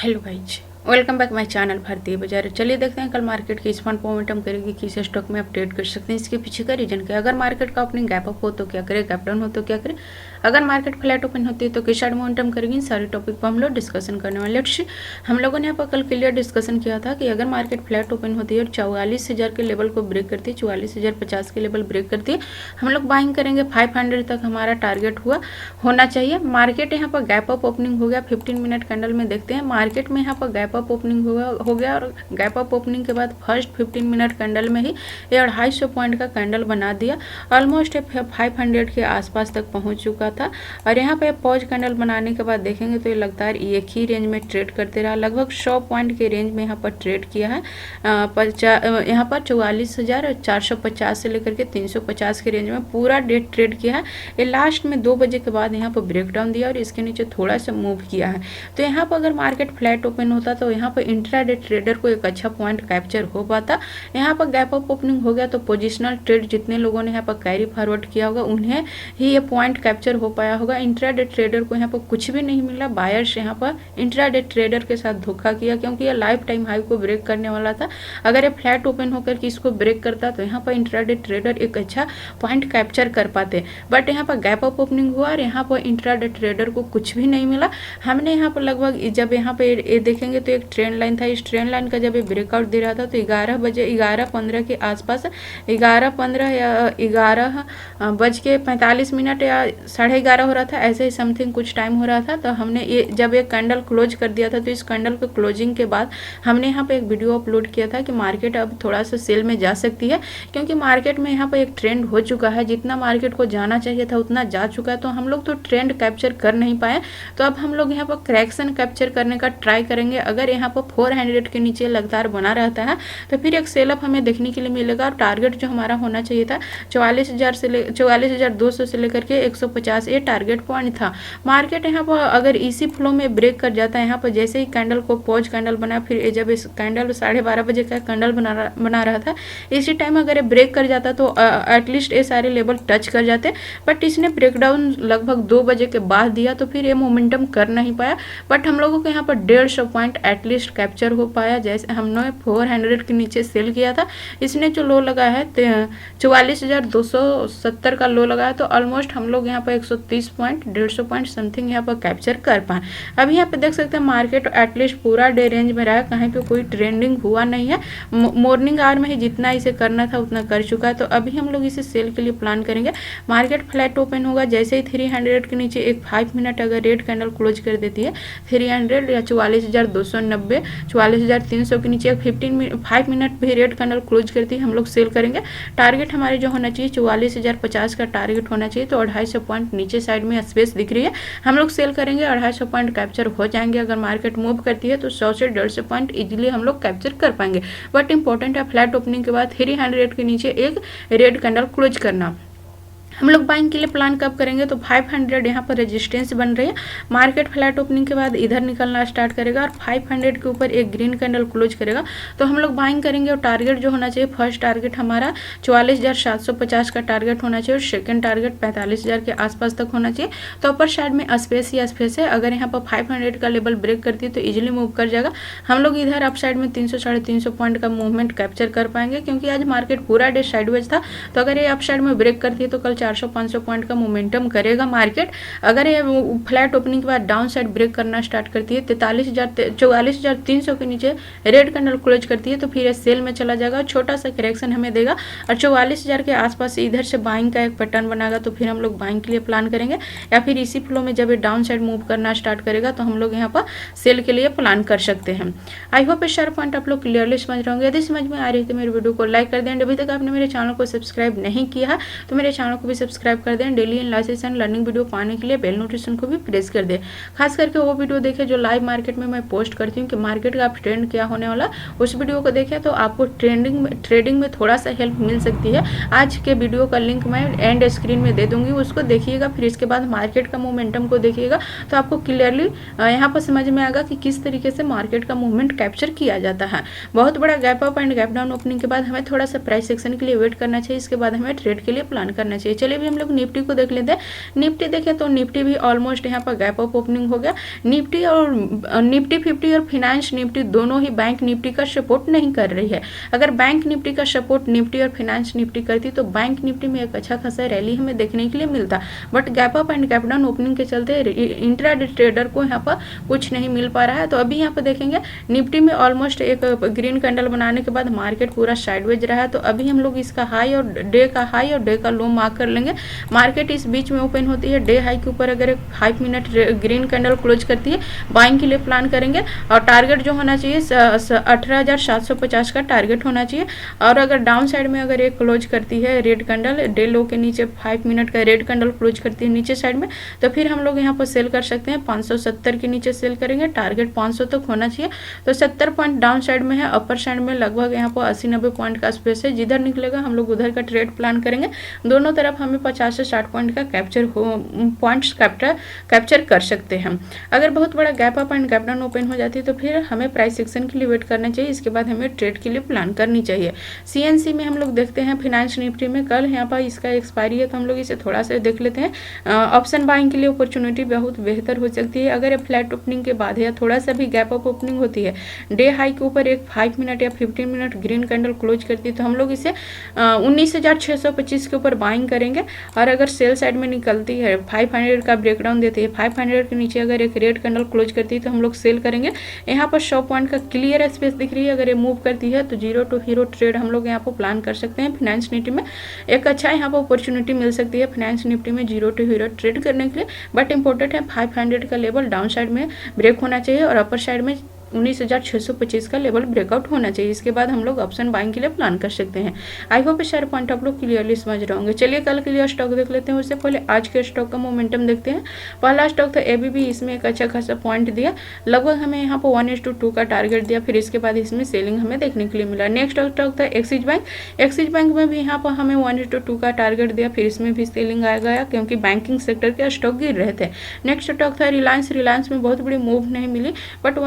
Hello guys, welcome back my channel भारतीय बाजार। चलिए देखते हैं कल मार्केट की इस फंड मोमेंटम करेगी, किस स्टॉक में अपडेट कर सकते हैं। इसके पीछे का रीजन क्या है, अगर मार्केट का ओपनिंग गैप अप हो तो क्या करे, गैप डाउन हो तो क्या करे, अगर मार्केट फ्लैट ओपन होती है तो किस साइड मोमेंटम करेगी, इन सारे टॉपिक पर हम लोग डिस्कशन करने वाले। लेट्स हम लोगों ने यहाँ पर कल क्लियर डिस्कशन किया था कि अगर मार्केट फ्लैट ओपन होती है और 44,000 के लेवल को ब्रेक करती है, 44,050 के लेवल ब्रेक करती है, हम लोग बाइंग करेंगे 500 तक हमारा टारगेट होना चाहिए। मार्केट यहाँ पर गैप अप ओपनिंग हो गया 15 मिनट कैंडल में। देखते हैं मार्केट में यहाँ पर गैप अप ओपनिंग हो गया और गैप अप ओपनिंग के बाद फर्स्ट 15 मिनट कैंडल में ही ये 250 पॉइंट का कैंडल बना दिया, ऑलमोस्ट 500 के आसपास तक पहुंच चुका था। और यहाँ पे पॉज कैंडल बनाने के बाद देखेंगे तो ये लगातार एक ही रेंज में ट्रेड करते रहा, लगभग 100 पॉइंट के रेंज में यहाँ पर ट्रेड किया है। यहाँ पर 44,450 से लेकर के 350 के रेंज में पूरा डे ट्रेड किया है। ये लास्ट में 2 बजे के बाद यहाँ पर ब्रेकडाउन दिया और इसके नीचे थोड़ा सा मूव किया है। तो यहाँ पर अगर मार्केट फ्लैट ओपन होता तो यहाँ पर इंट्राडे ट्रेडर को एक अच्छा पॉइंट कैप्चर हो पाता। यहाँ पर गैप अप ओपनिंग हो गया तो पोजिशनल ट्रेड जितने लोगों ने यहाँ पर कैरी फॉरवर्ड किया होगा उन्हें ही ये पॉइंट कैप्चर हो पाया होगा। इंट्राडे ट्रेडर को यहाँ पर कुछ भी नहीं मिला। बायर्स यहाँ पर इंट्राडे ट्रेडर के साथ धोखा किया क्योंकि ये लाइफ टाइम हाई को ब्रेक करने वाला था। अगर ये फ्लैट ओपन होकर के इसको ब्रेक करता तो यहाँ पर इंट्राडे ट्रेडर एक अच्छा पॉइंट कैप्चर कर पाते, बट यहाँ पर गैप अप ओपनिंग हुआ और यहाँ पर इंट्राडे ट्रेडर को कुछ भी नहीं मिला। हमने यहाँ पर लगभग जब यहाँ पे ये देखेंगे तो एक ट्रेंड लाइन था, इस ट्रेंड लाइन का जब ये ब्रेकआउट दे रहा था तो 11:15 के आसपास 11:15 या 11:45 या 11:30 हो रहा था, ऐसे ही समथिंग कुछ टाइम हो रहा था। तो हमने ये जब एक कैंडल क्लोज कर दिया था तो इस कैंडल के क्लोजिंग के बाद हमने यहाँ पे एक वीडियो अपलोड किया था कि मार्केट अब थोड़ा सा सेल में जा सकती है क्योंकि मार्केट में यहाँ पर एक ट्रेंड हो चुका है, जितना मार्केट को जाना चाहिए था उतना जा चुका है। तो हम लोग तो ट्रेंड कैप्चर कर नहीं पाए, तो अब हम लोग यहाँ पर करेक्शन कैप्चर करने का ट्राई करेंगे। अगर यहाँ पर 400 के नीचे लगातार बना रहता है तो फिर एक सेलअप हमें देखने के लिए मिलेगा। और टारगेट जो हमारा होना चाहिए था 44,200 से लेकर के 150, ये टारगेट पॉइंट था। मार्केट यहाँ पर अगर इसी फ्लो में ब्रेक कर जाता है, यहाँ पर जैसे ही कैंडल को पॉज कैंडल बना, फिर जब इस कैंडल 12:30 बजे का कैंडल बना रहा था, इसी टाइम अगर ये ब्रेक कर जाता तो एटलीस्ट ये सारे लेवल टच कर जाते, बट इसने ब्रेकडाउन लगभग 2 बजे के बाद दिया तो फिर ये मोमेंटम कर नहीं पाया। बट हम लोगों को यहाँ पर 150 पॉइंट एटलीस्ट कैप्चर हो पाया। जैसे हमने 400 के नीचे सेल किया था, इसने जो लो लगाया है 44,270 का लो लगाया, तो ऑलमोस्ट हम लोग यहाँ पर 130 पॉइंट 150 पॉइंट समथिंग यहाँ पर कैप्चर कर पाए। अभी यहाँ पे देख सकते हैं मार्केट एटलीस्ट पूरा डे रेंज में रहा है, कहीं पे कोई ट्रेंडिंग हुआ नहीं है। मॉर्निंग आवर में ही जितना इसे करना था उतना कर चुका है। तो अभी हम लोग इसे सेल के लिए प्लान करेंगे। मार्केट फ्लैट ओपन होगा जैसे ही 300 के नीचे एक 5 मिनट अगर रेड कैंडल क्लोज कर देती है 300 या 44,290 44,300 के नीचे 5 मिनट भी रेड कैंडल क्लोज करती है, हम लोग सेल करेंगे। टारगेट हमारे जो होना चाहिए 44,050 का टारगेट होना चाहिए। तो 250 पॉइंट नीचे साइड में स्पेस दिख रही है, हम लोग सेल करेंगे। 250 पॉइंट कैप्चर हो जाएंगे। अगर मार्केट मूव करती है तो 100 से 150 पॉइंट इजीली हम लोग कैप्चर कर पाएंगे। बट इंपॉर्टेंट है फ्लैट ओपनिंग के बाद 300 के नीचे एक रेड कैंडल क्लोज करना। हम लोग बाइंग के लिए प्लान कब करेंगे तो 500 यहाँ पर रेजिस्टेंस बन रही है। मार्केट फ्लैट ओपनिंग के बाद इधर निकलना स्टार्ट करेगा और 500 के ऊपर एक ग्रीन कैंडल क्लोज करेगा तो हम लोग बाइंग करेंगे। और टारगेट जो होना चाहिए, फर्स्ट टारगेट हमारा 44,750 का टारगेट होना चाहिए और सेकंड टारगेट 45,000 के आसपास तक होना चाहिए। तो अपर साइड में स्पेस ही स्पेस है। अगर यहाँ पर 500 का लेवल ब्रेक करती है तो इजिली मूव कर जाएगा। हम लोग इधर अप साइड में 300 साढ़े 300 पॉइंट का मूवमेंट कैप्चर कर पाएंगे क्योंकि आज मार्केट पूरा डे साइडवेज था। तो अगर ये अप साइड में ब्रेक करती है तो कल 400-500 पॉइंट का मोमेंटम करेगा मार्केट। अगर ये फ्लैट ओपनिंग के बाद डाउन साइड ब्रेक करना स्टार्ट करती है 44,300 के नीचे रेड कैंडल क्लोज करती है तो फिर ये सेल में चला जाएगा, छोटा सा करेक्शन हमें देगा और 44,000 के आसपास इधर से बाइंग का एक पैटर्न बनाएगा। तो फिर हम लोग बाइंग के लिए प्लान करेंगे या फिर इसी फ्लो में जब ये डाउन साइड मूव करना स्टार्ट करेगा तो हम लोग यहाँ पर सेल के लिए प्लान कर सकते हैं। आई होप इस सारे पॉइंट आप लोग क्लियरली समझ रहे होंगे। यदि समझ में आ रही है तो मेरे वीडियो को लाइक कर दें। अभी तक आपने मेरे चैनल को सब्सक्राइब नहीं किया है तो मेरे चैनल को भी सब्सक्राइब कर दें। Daily analysis and learning video पाने के लिए बेल नोटिफिकेशन को भी प्रेस कर दे। खास करके वो वीडियो देखें जो लाइव मार्केट में मैं पोस्ट करती हूँ कि मार्केट का आप ट्रेंड क्या होने वाला, उस वीडियो को देखें तो आपको ट्रेडिंग में थोड़ा सा हेल्प मिल सकती है। आज के वीडियो का लिंक मैं एंड स्क्रीन में दे दूंगी, उसको देखिएगा। फिर इसके बाद मार्केट का मोमेंटम को देखिएगा तो आपको क्लियरली यहाँ पर समझ में आएगा कि किस तरीके से मार्केट का मूवमेंट कैप्चर किया जाता है। बहुत बड़ा gap up and gap down opening के बाद हमें थोड़ा सा प्राइस सेक्शन के लिए वेट करना चाहिए, इसके बाद हमें ट्रेड के लिए प्लान करना चाहिए। चलिए भी हम लोग निफ्टी को देख लेते हैं। निफ्टी देखें तो निफ्टी भी ऑलमोस्ट यहाँ पर गैप अप ओपनिंग हो गया। निफ्टी और निफ्टी 50 और फिनांस निफ्टी दोनों ही बैंक निफ्टी का सपोर्ट नहीं कर रही है। अगर बैंक निफ्टी का सपोर्ट निफ्टी और फिनांस निफ्टी करती तो बैंक निफ्टी में एक अच्छा खासा रैली हमें देखने के लिए मिलता, but gap up and gap down opening के चलते इंट्राडे ट्रेडर को यहाँ पर कुछ नहीं मिल पा रहा है। तो अभी यहाँ पर देखेंगे निफ्टी में ऑलमोस्ट एक ग्रीन कैंडल बनाने के बाद मार्केट पूरा साइडवेज रहा है। तो अभी हम लोग इसका हाई और डे का लो मार्क कर लेंगे। मार्केट इस बीच में ओपन होती है, डे हाई के ऊपर अगर 5 मिनट ग्रीन कैंडल क्लोज करती है बाइंग के लिए प्लान करेंगे और टारगेट जो होना चाहिए 18,750 का टारगेट होना चाहिए। और अगर डाउन साइड में अगर एक क्लोज करती है रेड कैंडल डे लो के नीचे 5 मिनट का रेड कैंडल क्लोज करती है नीचे साइड में, तो फिर हम लोग यहाँ पर सेल कर सकते हैं। 570 के नीचे सेल करेंगे, टारगेट 500 तक होना चाहिए। तो 70 पॉइंट डाउन साइड में है, अपर साइड में लगभग यहाँ पर 80-90 पॉइंट का स्पेस है। जिधर निकलेगा हम लोग उधर का ट्रेड प्लान करेंगे। दोनों तरफ हमें 50 से 60 पॉइंट का पॉइंट्स कैप्चर कर सकते हैं। अगर बहुत बड़ा gap up and gap down open हो जाती है तो फिर हमें प्राइस एक्शन के लिए वेट करना चाहिए। इसके बाद हमें ट्रेड के लिए प्लान करनी चाहिए। सीएनसी में हम लोग देखते हैं फिनांस निफ्टी में कल यहाँ पर इसका एक्सपायरी है, तो हम लोग इसे थोड़ा सा देख लेते हैं। ऑप्शन बाइंग के लिए अपॉर्चुनिटी बहुत बेहतर हो सकती है। अगर फ्लैट ओपनिंग के बाद या थोड़ा सा भी गैप अप ओपनिंग होती है, डे हाई के ऊपर एक 5 मिनट या 15 मिनट ग्रीन कैंडल क्लोज करती है, तो हम लोग इसे 19,625 के ऊपर बाइंग करेंगे। और अगर सेल साइड में निकलती है 500 का ब्रेकडाउन देती है, 500 के नीचे अगर एक रेड कैंडल क्लोज करती है तो हम लोग सेल करेंगे। यहाँ पर 100 पॉइंट का क्लियर स्पेस दिख रही है, अगर ये मूव करती है तो 0 टू हीरो ट्रेड हम लोग यहाँ पर प्लान कर सकते हैं। फाइनेंस निफ्टी में एक अच्छा यहाँ पर अपॉर्चुनिटी मिल सकती है फाइनेंस निफ्टी में 0 टू हीरो ट्रेड करने के लिए, बट इंपॉर्टेंट है 500 का लेवल डाउन साइड में ब्रेक होना चाहिए और अपर साइड में 19,625 का लेवल ब्रेकआउट होना चाहिए। इसके बाद हम लोग ऑप्शन बाइंग के लिए प्लान कर सकते हैं। आई होप सारे पॉइंट आप लोग क्लियरली समझ रहे होंगे। चलिए कल के लिए स्टॉक देख लेते हैं, उससे पहले आज के स्टॉक का मोमेंटम देखते हैं। पहला स्टॉक था एबीबी, इसमें एक अच्छा खासा पॉइंट दिया, लगभग हमें यहाँ पर 1:2 का टारगेट दिया, फिर इसके बाद इसमें सेलिंग हमें देखने के लिए मिला। नेक्स्ट स्टॉक था एक्सिस बैंक, एक्सिस बैंक में भी यहाँ पर हमें 1:2 का टारगेट दिया, फिर इसमें भी सेलिंग आ गया क्योंकि बैंकिंग सेक्टर के स्टॉक गिर रहे थे। नेक्स्ट स्टॉक था रिलायंस, रिलायंस में बहुत बड़ी मूव नहीं मिली, बट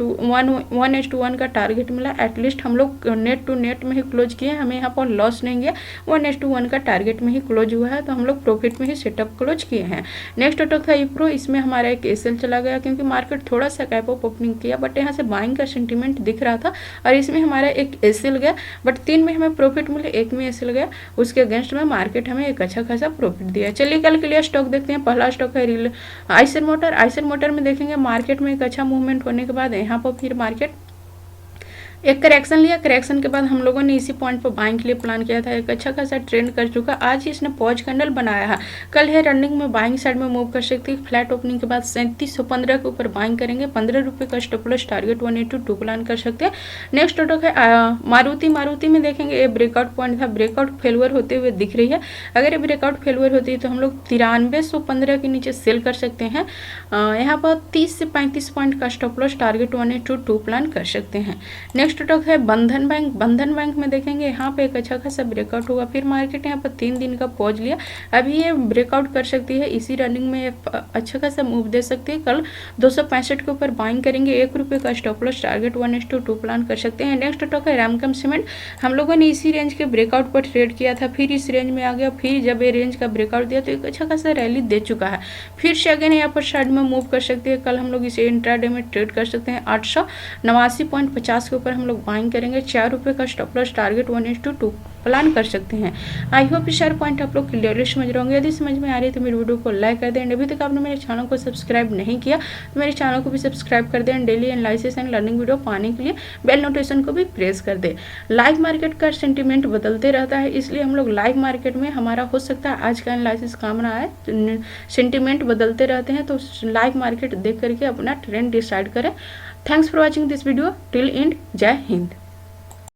1:1 का टारगेट मिला। एटलीस्ट हम लोग नेट टू नेट में ही क्लोज किए, हमें यहाँ पर लॉस नहीं गया, 1:1 का टारगेट में ही क्लोज हुआ है, तो हम लोग प्रॉफिट में ही सेटअप क्लोज किए हैं। नेक्स्ट स्टॉक था इप्रो, इसमें हमारा एक एसएल चला गया क्योंकि मार्केट थोड़ा सा गैप अप ओपनिंग किया, बट यहाँ से बाइंग का सेंटीमेंट दिख रहा था और इसमें हमारा एक एसएल गया, बट 3 में हमें प्रॉफिट मिले, 1 में एसएल गया, उसके अगेंस्ट में मार्केट हमें एक अच्छा खासा प्रॉफिट दिया। चलिए कल के लिए स्टॉक देखते हैं। पहला स्टॉक है आइसर मोटर, आइसर मोटर में देखेंगे मार्केट में एक अच्छा मूवमेंट होने के बाद यहाँ पर फिर मार्केट एक करेक्शन लिया, करेक्शन के बाद हम लोगों ने इसी पॉइंट पर बाइंग के लिए प्लान किया था, एक अच्छा खासा ट्रेंड कर चुका। आज ही इसने पॉज कैंडल बनाया है, कल है रनिंग में बाइंग साइड में मूव कर सकती है। फ्लैट ओपनिंग के बाद 3715 के ऊपर बाइंग करेंगे, 15 रुपये का स्टॉप लॉस टारगेट 182 प्लान कर सकते हैं। नेक्स्ट स्टॉक है मारुति, मारुति में देखेंगे ये ब्रेकआउट पॉइंट था, ब्रेकआउट फेलवर होते हुए दिख रही है। अगर ये ब्रेकआउट फेलवर होती है तो हम लोग 9315 के नीचे सेल कर सकते हैं। यहाँ पर 30 से 35 पॉइंट का स्टॉप लॉस टारगेट 182 प्लान कर सकते हैं। नेक्स्ट स्टॉक है बंधन बैंक, बंधन बैंक में देखेंगे यहाँ पे एक अच्छा खासा ब्रेकआउट होगा, फिर मार्केट यहाँ पर 3 दिन का पॉज लिया, अभी ये ब्रेकआउट कर सकती है, इसी रनिंग में अच्छा खासा मूव दे सकती है। कल 265 के ऊपर बाइंग करेंगे, 1 रुपये का स्टॉप लॉस टारगेट 1:2 प्लान कर सकते हैं। नेक्स्ट स्टॉक है रामकम सीमेंट, हम लोगों ने इसी रेंज के ब्रेकआउट पर ट्रेड किया था, फिर इस रेंज में आ गया, फिर जब ये रेंज का ब्रेकआउट दिया तो एक अच्छा खासा रैली दे चुका है, फिर से अगेन यहाँ पर साइड में मूव कर सकती है। कल हम लोग इसे इंट्राडे में ट्रेड कर सकते हैं, 889.50 के ऊपर हम लोग बाइंग करेंगे, 4 रुपये का स्टॉप लॉस टारगेट 1:2 प्लान कर सकते हैं। आई होप शेयर पॉइंट आप लोग क्लियरली समझ रहे होंगे। यदि समझ में आ रही है तो मेरे वीडियो को लाइक कर दें। अभी तक आपने मेरे चैनल को सब्सक्राइब नहीं किया तो मेरे चैनल को भी सब्सक्राइब कर दें। Daily analysis and learning video पाने के लिए बेल नोटिफिकेशन को भी प्रेस कर दें। लाइव मार्केट का सेंटीमेंट बदलते रहता है, इसलिए हम लोग लाइव मार्केट में हमारा हो सकता है आज का एनालिसिस काम रहा है, सेंटीमेंट बदलते रहते हैं, तो लाइव मार्केट देख करके अपना ट्रेंड डिसाइड करें। Thanks for watching this video till and. जय हिंद।